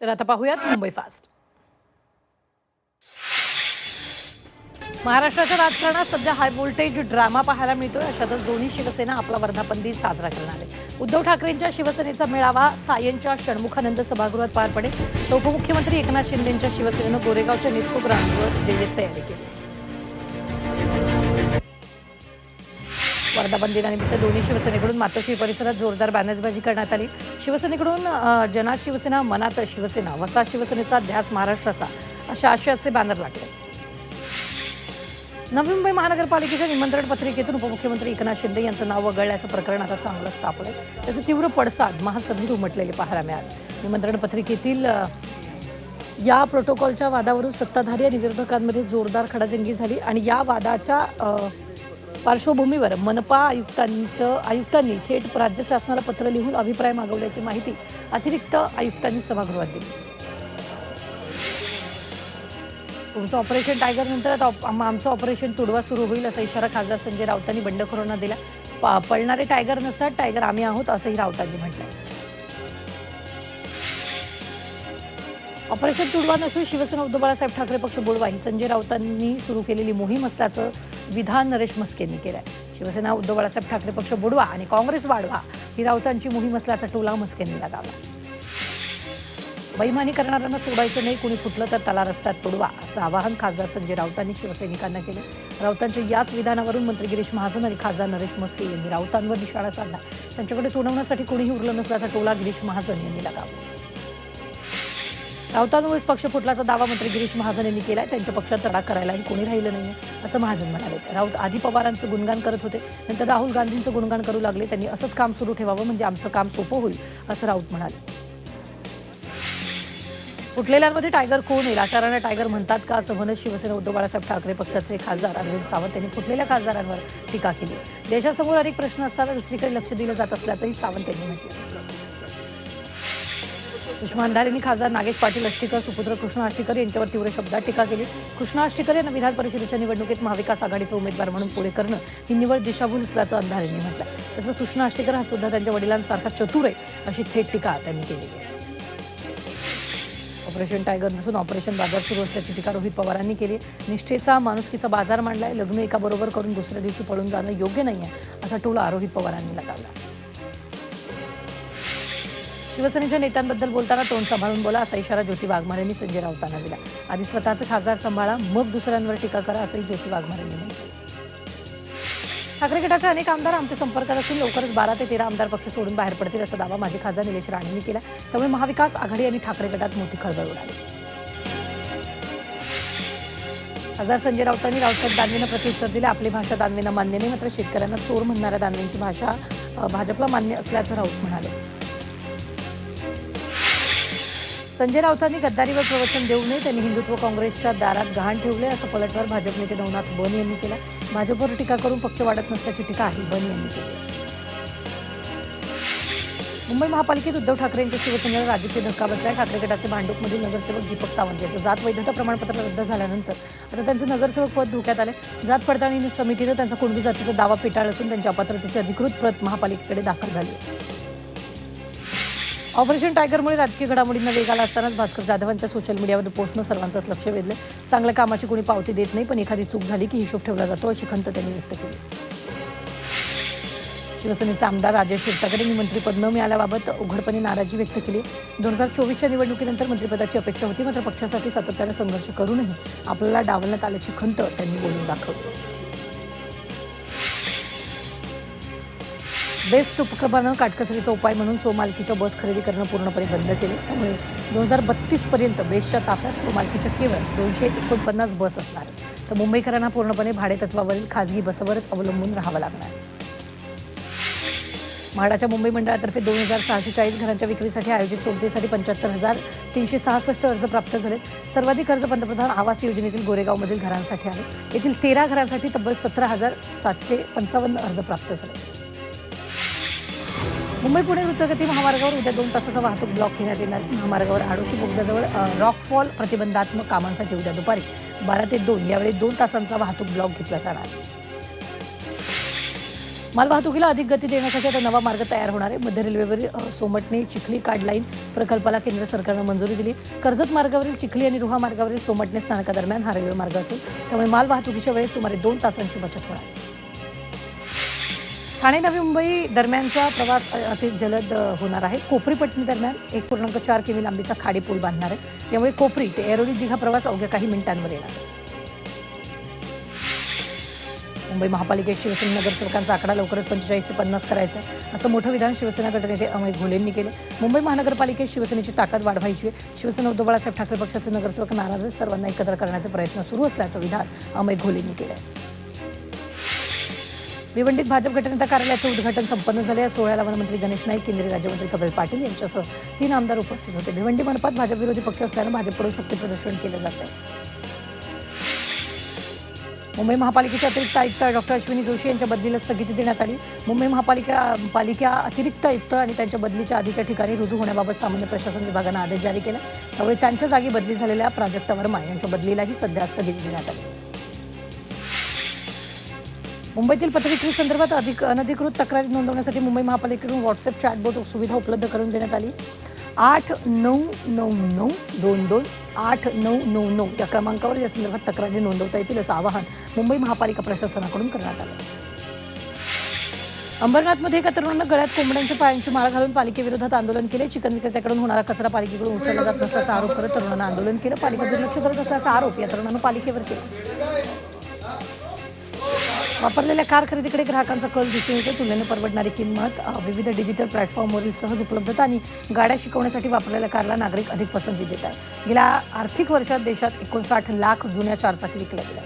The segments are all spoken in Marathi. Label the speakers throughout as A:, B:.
A: तर आता पाहूयात मुंबई फास्ट. महाराष्ट्राच्या राजकारणात सध्या हाय व्होल्टेज ड्रामा पाहायला मिळतोय. अशातच दोन्ही शिवसेना आपला वर्धापन दिन साजरा करणार आहे. उद्धव ठाकरेंच्या शिवसेनेचा मेळावा सायंच्या षण्मुखानंद सभागृहात पार पडेल. तर उपमुख्यमंत्री एकनाथ शिंदेंच्या शिवसेनेनं गोरेगावच्या निस्को ग्राउंडवर जय्यत तयारी केली. वर्धापन दिनानिमित्त दोन्ही शिवसेनेकडून मातोश्री परिसरात जोरदार बॅनरबाजी करण्यात आली. शिवसेनेकडून जनात शिवसेना मनात शिवसेना वसा शिवसेनेचा ध्यास महाराष्ट्राचा अशा आशयाचे बॅनर लागले. नवी मुंबई महानगरपालिकेच्या निमंत्रण पत्रिकेतून उपमुख्यमंत्री एकनाथ शिंदे यांचं नाव वगळल्याचं प्रकरण आता चांगलंच तापलंय. त्याचे तीव्र पडसाद महासभेत उमटलेले पाहायला मिळाले. निमंत्रण पत्रिकेतील या प्रोटोकॉलच्या वादावरून सत्ताधारी आणि विरोधकांमध्ये जोरदार खडाजंगी झाली आणि या वादाच्या पार्श्वभूमीवर मनपा आयुक्तांनी थेट राज्य शासनाला पत्र लिहून अभिप्राय मागवल्याची माहिती अतिरिक्त आयुक्तांनी सभागृहात दिली. तुमचं ऑपरेशन टायगर नंतर आता आमचं ऑपरेशन तुडवा सुरू होईल असा इशारा खासदार संजय राऊतांनी बंडखोरांना दिला. पळणारे टायगर नसतात, टायगर आम्ही आहोत असंही राऊतांनी म्हटलंय. ऑपरेशन तुडवा नसून शिवसेना उद्धव बाळासाहेब ठाकरे पक्ष बुडवा ही संजय राऊतांनी सुरू केलेली मोहीम असल्याचं विधान नरेश मस्के यांनी केलंय. शिवसेना उद्धव बाळासाहेब ठाकरे पक्ष बुडवा आणि काँग्रेस वाढवा ही राऊतांची मोहीम असल्याचा टोला मस्के यांनी लगावला. बैमानी करणाऱ्यांना सोडायचं नाही, कुणी फुटलं तर त्याला रस्त्यात तोडवा असं आवाहन खासदार संजय राऊतांनी शिवसैनिकांना केले. राऊतांच्या याच विधानावरून मंत्री गिरीश महाजन आणि खासदार नरेश मस्के यांनी राऊतांवर निशाणा साधला. त्यांच्याकडे तोडवण्यासाठी कोणीही उरलं नसल्याचा टोला गिरीश महाजन यांनी लगावला. राऊतांमुळेच पक्ष फुटल्याचा दावा मंत्री गिरीश महाजन यांनी केलाय. त्यांच्या पक्षात तडा करायलाही कोणी राहिलं नाहीये असं महाजन म्हणाले. राऊत आधी पवारांचं गुणगान करत होते, नंतर राहुल गांधींचं गुणगान करू लागले. त्यांनी असंच काम सुरू ठेवावं म्हणजे आमचं काम सोपं होईल असं राऊत म्हणाले. फुटलेल्यांमध्ये टायगर कोण आहे, राजकारणाला टायगर म्हणतात का असं म्हणत शिवसेना उद्धव बाळासाहेब ठाकरे पक्षाचे खासदार अरविंद सावंत यांनी फुटलेल्या खासदारांवर टीका केली. देशासमोर अनेक प्रश्न असताना दुसरीकडे लक्ष दिलं जात असल्याचंही सावंत यांनी म्हटलं. सुषमा अंधारेंनी खासदार नागेश पाटील आष्टीकर सुपुत्र कृष्णा आष्टीकर यांच्यावर तीव्र शब्दात टीका केली. कृष्णा आष्टीकर यांना विधान परिषदेच्या निवडणुकीत महाविकास आघाडीचा उमेदवार म्हणून पुढे करणं ही निवड दिशाभूल असल्याचं अंधारेंनी म्हटलं. तसंच कृष्णा आष्टीकर हा सुद्धा त्यांच्या वडिलांसारखा चतुर आहे अशी थेट टीका त्यांनी केली. ऑपरेशन टायगर नसून ऑपरेशन बाजार सुरू असल्याची टीका रोहित पवारांनी केली. निष्ठेचा माणुसकीचा बाजार मांडलाय. लग्न एका बरोबर करून दुसऱ्या दिवशी पळून जाणं योग्य नाहीये असा टोला रोहित पवारांनी लगावला. शिवसेनेच्या नेत्यांबद्दल बोलताना तोंड सांभाळून बोला असा इशारा ज्योती वाघमारे यांनी संजय राऊतांना दिला. आधी स्वतःचे खासदार सांभाळा, मग दुसऱ्यांवर टीका करा असंही ज्योती वाघमारे यांनी म्हटलं. ठाकरे गटाचे अनेक आमदार आमच्या संपर्कात असून लवकरच 12 ते 13 आमदार पक्ष सोडून बाहेर पडतील असा दावा माजी खासदार निलेश राणेंनी केला. त्यामुळे महाविकास आघाडी आणि ठाकरे गटात मोठी खळबळ उडाली. खासदार संजय राऊतांनी रावसाहेब दानवेंना प्रत्युत्तर दिले. आपली भाषा दानवेंना मान्य नाही, मात्र शेतकऱ्यांना चोर म्हणणाऱ्या दानवेंची भाषा भाजपला मान्य असल्याचं राऊत म्हणाले. संजय राऊतांनी गद्दारीवर प्रवचन देऊ नये, त्यांनी हिंदुत्व काँग्रेसच्या दारात गहाण ठेवले असं पलटवार भाजप नेते नवनाथ बन यांनी केला. भाजपवर टीका करून पक्ष वाढत नसल्याची टीकाही बन यांनी केली. मुंबई महापालिकेत उद्धव ठाकरे यांच्या शिवसेनेला राजकीय धक्का बसलाय. ठाकरे गटाचे भांडूपमधील नगरसेवक दीपक सावंत यांचं जात वैधता प्रमाणपत्र रद्द झाल्यानंतर आता त्यांचं नगरसेवक पद धोक्यात आलंय. जात पडताळणी समितीनं त्यांचा कुणबी जातीचा दावा फेटाळला असून त्यांच्या अपात्रतेची अधिकृत प्रत महापालिकेकडे दाखल झाली. ऑपरेशन टायगरमुळे राजकीय घडामोडींना वेग आला असतानाच भास्कर जाधवांच्या सोशल मीडियावर पोस्टनं सर्वांचंच लक्ष वेधलं. चांगल्या कामाची कोणी पावती देत नाही, पण एखादी चूक झाली की हिशोब ठेवला जातो अशी खंत त्यांनी व्यक्त केली. शिवसेनेचे आमदार राजेश क्षीरसागर यांनी मंत्रिपद न मिळाल्याबाबत उघडपणे नाराजी व्यक्त केली. 2024च्या निवडणुकीनंतर मंत्रिपदाची अपेक्षा होती, मात्र पक्षासाठी सातत्याने संघर्ष करूनही आपल्याला डावलण्यात आल्याची खंत त्यांनी बोलून दाखवली. बेस्ट उपक्रमानं काटकसरीचा उपाय म्हणून सोमालकीच्या बस खरेदी करणं पूर्णपणे बंद केले. त्यामुळे 2032 पर्यंत बेस्टच्या ताफ्यात सोमालकीच्या केवळ 249 बस असणार. तर मुंबईकरांना पूर्णपणे भाडेतत्वावरील खाजगी बसवरच अवलंबून राहावं लागणार. म्हाडाच्या मुंबई मंडळातर्फे 2640 घरांच्या विक्रीसाठी आयोजित सोडतीसाठी 75,366 अर्ज प्राप्त झाले. सर्वाधिक अर्ज पंतप्रधान आवास योजनेतील गोरेगावमधील घरांसाठी आहे. येथील 13 घरांसाठी तब्बल 17,755 अर्ज प्राप्त झाले. मुंबई पुणे द्रुतगती महामार्गावर उद्या 2 तासाचा वाहतूक ब्लॉक घेण्यात येणार. महामार्गावर आडोशी बोगद्याजवळ रॉकफॉल प्रतिबंधात्मक कामांसाठी उद्या दुपारी 12 ते 2 यावेळी 2 तासांचा वाहतूक ब्लॉक घेतला जाणार. मालवाहतुकीला अधिक गती देण्यासाठी आता नवा मार्ग तयार होणार आहे. मध्य रेल्वेवरील सोमटणे चिखली कार्ड लाईन प्रकल्पाला केंद्र सरकारनं मंजुरी दिली. कर्जत मार्गावरील चिखली आणि रुहा मार्गावरील सोमटणे स्थानकादरम्यान हा रेल्वे मार्ग असेल. त्यामुळे मालवाहतुकीच्या वेळेत सुमारे 2 तासांची बचत होणार. ठाणे नवी मुंबई दरम्यानचा प्रवास अति जलद होणार आहे. कोपरी पटणी दरम्यान 1.4 किमी लांबीचा खाडी पूल बांधणार आहे. त्यामुळे कोपरी ते ऐरोली दिघा प्रवास अवघ्या काही मिनिटांवर येणार आहे. मुंबई महापालिकेत शिवसेना नगरसेवकांचा आकडा लवकरच 45 ते 50 करायचा आहे, असं मोठं विधान शिवसेना गटनेते अमय घोलेंनी केलं. मुंबई महानगरपालिकेत शिवसेनेची ताकद वाढवायची आहे. शिवसेना उद्धव बाळासाहेब ठाकरे पक्षाचे नगरसेवक नाराज आहेत. सर्वांना एकत्र करण्याचे प्रयत्न सुरू असल्याचं विधान अमय घोलेंनी केलं. भिवंडीत भाजप गटनेता कार्यालयाचं उद्घाटन संपन्न झाले. या सोहळ्याला वनमंत्री गणेश नाईक, केंद्रीय राज्यमंत्री कपिल पाटील यांच्यासह 3 आमदार उपस्थित होते. भिवंडी मनपात भाजप विरोधी पक्ष असल्यानं भाजपकडून शक्ती प्रदर्शन केलं जात आहे. मुंबई महापालिकेचे अतिरिक्त आयुक्त डॉक्टर अश्विनी जोशी यांच्या बदलीला स्थगिती देण्यात आली. मुंबई महापालिका अतिरिक्त आयुक्त आणि त्यांच्या बदलीच्या आधीच्या ठिकाणी रुजू होण्याबाबत सामान्य प्रशासन विभागानं आदेश जारी केला. त्यामुळे त्यांच्या जागी बदली झालेल्या प्राजक्ता वर्मा यांच्या बदलीलाही सध्या स्थगिती देण्यात आली. मुंबईतील पथविक्री संदर्भात अनधिकृत तक्रारी नोंदवण्यासाठी मुंबई महापालिकेकडून व्हॉट्सअप चॅटबोट सुविधा उपलब्ध करून देण्यात आली. 8999228999 या क्रमांकावर या संदर्भात तक्रारी नोंदवता येतील असं आवाहन मुंबई महापालिका प्रशासनाकडून करण्यात आलं. अंबरनाथमध्ये एका तरुणानं गळ्यात कोंबड्यांच्या पायांची माळ घालून पालिकेविरोधात आंदोलन केले. चिकन विक्रेत्याकडून होणारा कचरा पालिकेकडून उचलला जात नसल्याचा आरोप करत तरुणानं आंदोलन केलं. पालिका दुर्लक्ष करत असल्याचा आरोप या तरुणानं पालिकेवर केला. वापरलेल्या कार खरेदीकडे ग्राहकांचा कल दिसून येतो. तुलनेने परवडणारी किंमत, विविध डिजिटल प्लॅटफॉर्मवरील सहज उपलब्धता आणि गाड्या शिकवण्यासाठी वापरलेल्या कारला नागरिक अधिक पसंती देत आहेत. गेल्या आर्थिक वर्षात देशात 59 लाख जुन्या चारचाकी विकल्या गेल्या.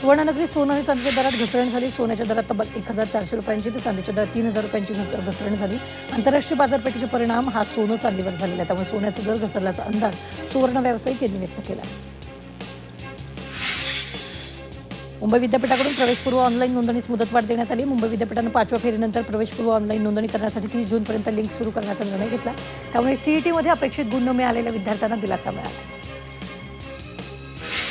A: सुवर्णनगरी सोनं आणि चांदीच्या दरात घसरण झाली. सोन्याच्या दरात तब्बल 1400 रुपयांची तर चांदीच्या दरात 3000 रुपयांची घसरण झाली. आंतरराष्ट्रीय बाजारपेठेचे परिणाम हा सोनं चांदीवर झालेला आहे. त्यामुळे सोन्याचा दर घसरल्याचा अंदाज सुवर्ण व्यावसायिक यांनी व्यक्त केला. मुंबई विद्यापीठाकडून प्रवेशपूर्व ऑनलाईन नोंदणीस मुदतवाढ देण्यात आली. मुंबई विद्यापीठानं 5व्या फेरीनंतर प्रवेशपूर्व ऑनलाईन नोंदणी करण्यासाठी 30 जूनपर्यंत लिंक सुरू करण्याचा निर्णय घेतला. त्यामुळे सीईटीमध्ये अपेक्षित गुण न मिळालेल्या विद्यार्थ्यांना दिलासा मिळाला.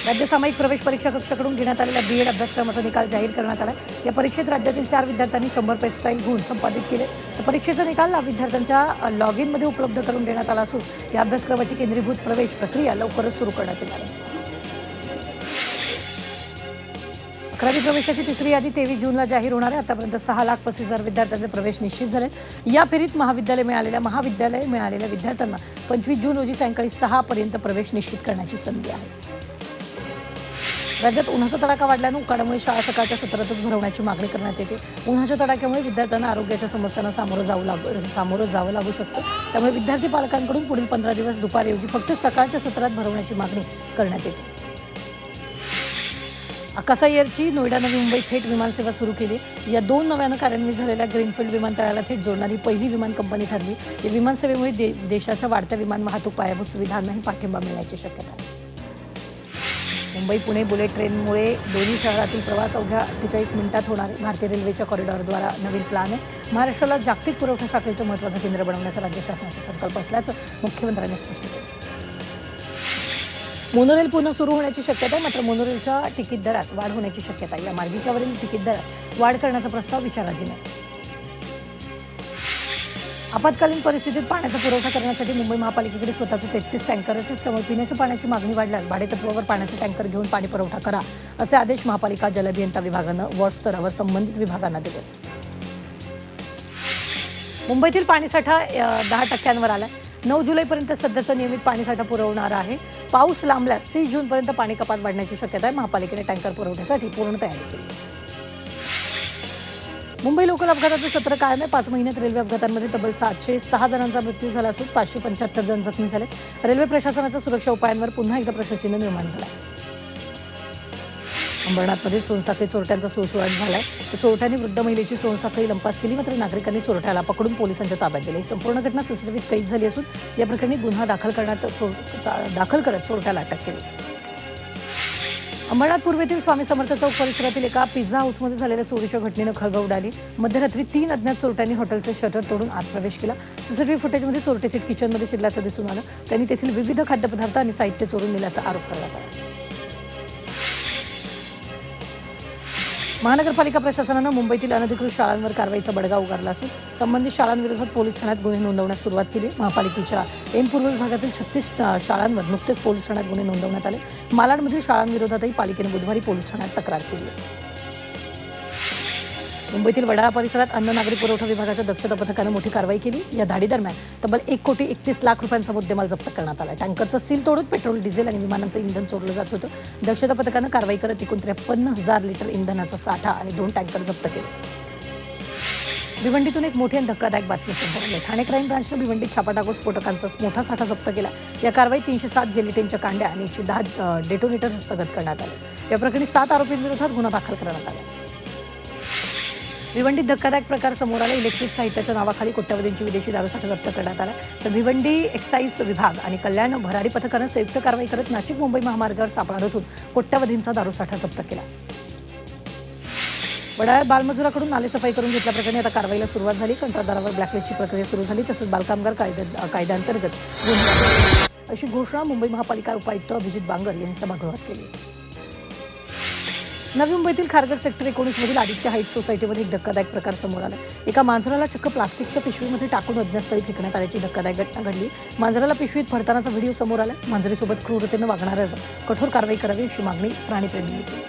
A: राज्य सामायिक प्रवेश परीक्षा कक्षाकडून घेण्यात आलेल्या बीएड अभ्यासक्रमाचा निकाल जाहीर करण्यात आला. या परीक्षेत राज्यातील 4 विद्यार्थ्यांनी 100 पेस्टाईल गुण संपादित केले. तर परीक्षेचा निकाल विद्यार्थ्यांच्या लॉग इनमध्ये उपलब्ध करून देण्यात आला असून या अभ्यासक्रमाची केंद्रीभूत प्रवेश प्रक्रिया लवकरच सुरू करण्यात येणार आहे. 11वी प्रवेशाची तिसरी यादी 23 जूनला जाहीर होणार आहे. आतापर्यंत 6,35,000 विद्यार्थ्यांचे प्रवेश निश्चित झाले. या फेरीत महाविद्यालय मिळालेल्या विद्यार्थ्यांना 25 जून रोजी सायंकाळी 6 पर्यंत प्रवेश निश्चित करण्याची संधी आहे. राज्यात उन्हाचा तडाखा वाढल्यानं उकाड्यामुळे शाळा सकाळच्या सत्रातच भरवण्याची मागणी करण्यात येते. उन्हाच्या तडाख्यामुळे विद्यार्थ्यांना आरोग्याच्या समस्यांना सामोरं जावं लागू शकतं. त्यामुळे विद्यार्थी पालकांकडून पुढील 15 दिवस दुपारऐवजी फक्त सकाळच्या सत्रात भरवण्याची मागणी करण्यात येते. अकासा एअरची नोएडा नवी मुंबई थेट विमानसेवा सुरू केली. या 2 नव्यानं कार्यान्वित झालेल्या ग्रीनफील्ड विमानतळाला थेट जोडणारी पहिली विमान कंपनी ठरली. या विमानसेवेमुळे देशाच्या वाढत्या विमान वाहतूक पायाभूत सुविधांनाही पाठिंबा मिळण्याची शक्यता आहे. मुंबई पुणे बुलेट ट्रेनमुळे दोन्ही शहरातील प्रवास अवघ्या 48 मिनिटात होणार आहे. भारतीय रेल्वेच्या कॉरिडॉरद्वारा नवीन प्लॅन आहे. महाराष्ट्राला जागतिक पुरवठा साखळीचं महत्त्वाचं केंद्र बनवण्याचा राज्य शासनाचा संकल्प असल्याचं मुख्यमंत्र्यांनी स्पष्ट केलं. मोनोरेल पुन्हा सुरू होण्याची शक्यता आहे. मात्र मोनोरेलच्या तिकीट दरात वाढ होण्याची शक्यता आहे. या मार्गिकेवरील तिकीट दरात वाढ करण्याचा प्रस्ताव विचाराधीन आहे. आपत्कालीन परिस्थितीत पाण्याचा पुरवठा करण्यासाठी मुंबई महापालिकेकडे स्वतःचे 33 टँकर असेल. त्यामुळे पिण्याच्या पाण्याची मागणी वाढल्यास भाडेतत्वावर पाण्याचे टँकर घेऊन पाणी पुरवठा करा असे आदेश महापालिका जलअभियंता विभागानं वॉर्ड स्तरावर संबंधित विभागांना दिले. मुंबईतील पाणीसाठा 10% आला. 9 जुलैपर्यंत सध्याचा नियमित पाणीसाठा पुरवणार आहे. पाऊस लांबल्यास 30 जूनपर्यंत पाणी कपात वाढण्याची शक्यता आहे. महापालिकेने टँकर पुरवठ्यासाठी पूर्ण तयारी केली. मुंबई लोकल अपघाताचं सत्र कायम आहे. 5 महिन्यात रेल्वे अपघातांमध्ये तब्बल 706 जणांचा मृत्यू झाला असून 575 जण जखमी झाले. रेल्वे प्रशासनाच्या सुरक्षा उपायांवर पुन्हा एकदा प्रश्नचिन्ह निर्माण झालं आहे. अंबरनाथमध्ये सोनसाखळी चोरट्यांचा सुळसुळाट झालाय. चोरट्यांनी वृद्ध महिलेची सोनसाखळी लंपास केली. मात्र नागरिकांनी चोरट्याला पकडून पोलिसांच्या ताब्यात दिले. संपूर्ण घटना सीसीटीव्हीत कैद झाली असून या प्रकरणी गुन्हा दाखल करत चोरट्याला अटक केली. अंबरनाथ पूर्वेतील स्वामी समर्थ चौक परिसरातील एका पिझ्झा हाऊसमध्ये झालेल्या चोरीच्या घटनेनं खळबळ उडाली. मध्यरात्री 3 अज्ञात चोरट्यांनी हॉटेलचे शटर तोडून आत प्रवेश केला. सीसीटीव्ही फुटेजमध्ये चोरटे थेट किचनमध्ये शिरल्याचं दिसून आलं. त्यांनी तेथील विविध खाद्यपदार्थ आणि साहित्य चोरून नेल्याचा आरोप करण्यात आला. महानगरपालिका प्रशासनानं मुंबईतील अनधिकृत शाळांवर कारवाईचा बडगा उगारला असून संबंधित शाळांविरोधात पोलीस ठाण्यात गुन्हे नोंदवण्यास सुरुवात केली. महापालिकेच्या एम पूर्व विभागातील 36 शाळांवर नुकतेच पोलीस ठाण्यात गुन्हे नोंदवण्यात आले. मालाडमधील शाळांविरोधातही पालिकेने बुधवारी पोलीस ठाण्यात तक्रार केली. मुंबईतील वडाळा परिसरात अन्न नागरी पुरवठा विभागाच्या दक्षता पथकानं मोठी कारवाई केली. या धाडीदरम्यान तब्बल 1,31,00,000 रुपयांचा मुद्देमाल जप्त करण्यात आला. टँकरचं सील तोडून पेट्रोल, डिझेल आणि विमानांचं इंधन चोरलं जात होतं. दक्षता पथकानं कारवाई करत एकूण 53,000 लिटर इंधनाचा साठा आणि 2 टँकर जप्त केले. भिवंडीतून एक मोठी आणि धक्कादायक बातमी समोर आली. ठाणे क्राईम ब्रांचनं भिवंडीत छापा टाकून स्फोटकांचा मोठा साठा जप्त केला. या कारवाईत 307 जेलिटेनच्या कांड्या आणि 110 डेटोनेटर हस्तगत करण्यात आले. या प्रकरणी 7 आरोपींविरोधात गुन्हा दाखल करण्यात आला. भिवंडीत धक्कादायक प्रकार समोर आला. इलेक्ट्रिक साहित्याच्या नावाखाली कोट्यवधींची विदेशी दारूसाठा जप्त करण्यात आला. तर भिवंडी एक्साईज विभाग आणि कल्याण भरारी पथकानं संयुक्त कारवाई करत नाशिक मुंबई महामार्गावर सापळा रचून कोट्यवधींचा दारूसाठा जप्त केला. वडाळ्यात बालमजुराकडून नालेसफाई करून घेतल्याप्रकरणी आता कारवाईला सुरुवात झाली. कंत्राटदारावर ब्लॅकलिस्टची प्रक्रिया सुरू झाली. तसंच बालकामगार कायद्याअंतर्गत गुन्हे अशी घोषणा मुंबई महापालिका उपायुक्त अभिजित बांगर यांनी सभागृहात केली. नवी मुंबईतील खारघर सेक्टर 19 मधील आदित्य हाईट्स सोसायटीमध्ये एक धक्कादायक प्रकार समोर आला. एका मांजराला चक्क प्लास्टिकच्या पिशवीमध्ये टाकून अज्ञातस्थळी फेकण्यात आल्याची धक्कादायक घटना घडली. मांजराला पिशवीत भरतानाचा व्हिडिओ समोर आला. मांजरीसोबत क्रूरतेनं वागणाऱ्यावर कठोर कारवाई करावी अशी मागणी प्राणीप्रेमींनी केली.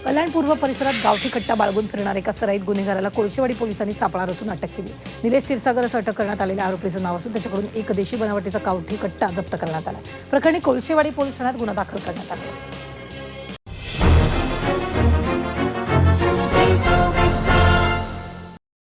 A: कल्याण पूर्व परिसरात गावठी कट्टा बाळगून फिरणाऱ्या एका सराईत गुन्हेगाराला कोळशेवाडी पोलिसांनी सापळा रचून अटक केली. निलेश क्षीरसागर असं अटक करण्यात आलेल्या आरोपीचं नाव असून त्याच्याकडून एक देशी बनावटीचा गावठी कट्टा जप्त करण्यात आला. प्रकरणी कोळशेवाडी पोलीस ठाण्यात गुन्हा दाखल करण्यात आला.